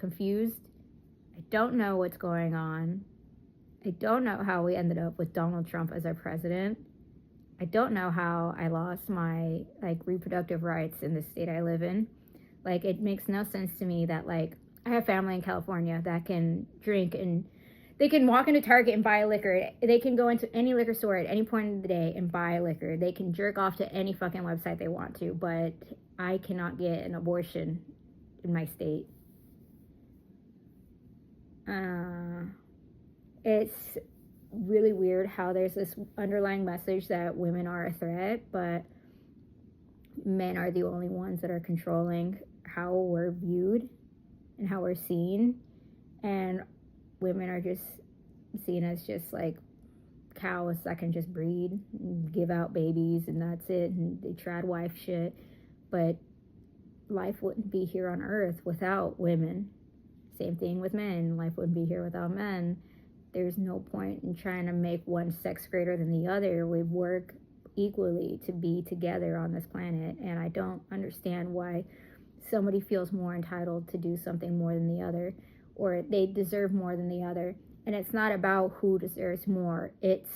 confused. I don't know what's going on. I don't know how we ended up with Donald Trump as our president. I don't know how I lost my like reproductive rights in the state I live in. Like, it makes no sense to me that, like, I have family in California that can drink and they can walk into Target and buy liquor. They can go into any liquor store at any point in the day and buy liquor. They can jerk off to any fucking website they want to, but I cannot get an abortion in my state. It's really weird how there's this underlying message that women are a threat, but men are the only ones that are controlling how we're viewed and how we're seen, and women are just seen as just like cows that can just breed and give out babies and that's it, and they trad wife shit. But life wouldn't be here on earth without women. Same thing with men. Life wouldn't be here without men. There's no point in trying to make one sex greater than the other. We work equally to be together on this planet, and I don't understand why somebody feels more entitled to do something more than the other, or they deserve more than the other. And it's not about who deserves more, it's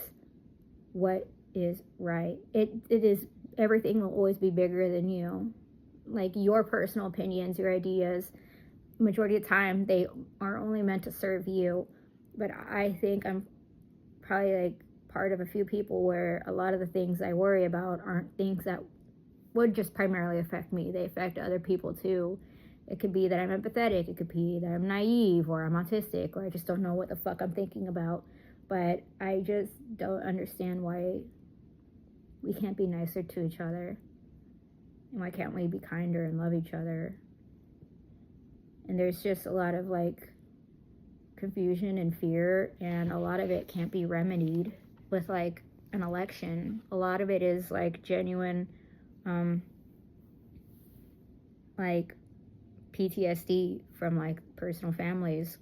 what is right. It is, everything will always be bigger than you. Like, your personal opinions, your ideas, majority of the time they are only meant to serve you. But I think I'm probably like part of a few people where a lot of the things I worry about aren't things that would just primarily affect me. They affect other people too. It could be that I'm empathetic, it could be that I'm naive, or I'm autistic, or I just don't know what the fuck I'm thinking about. But I just don't understand why we can't be nicer to each other. And why can't we be kinder and love each other? And there's just a lot of like confusion and fear, and a lot of it can't be remedied with like an election. A lot of it is like genuine like PTSD from like personal families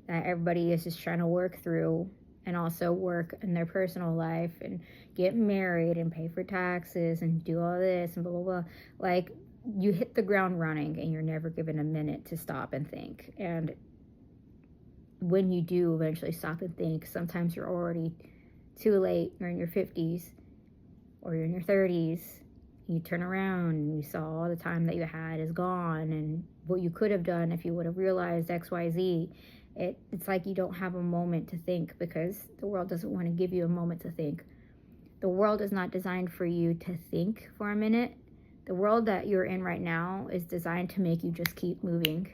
that everybody is just trying to work through, and also work in their personal life and get married and pay for taxes and do all this and blah blah blah. Like, you hit the ground running and you're never given a minute to stop and think. And when you do eventually stop and think, sometimes you're already too late. You're in your 50s or you're in your 30s. You turn around and you saw all the time that you had is gone, and what you could have done if you would have realized XYZ. It's like you don't have a moment to think, because the world doesn't want to give you a moment to think. The world is not designed for you to think for a minute. The world that you're in right now is designed to make you just keep moving.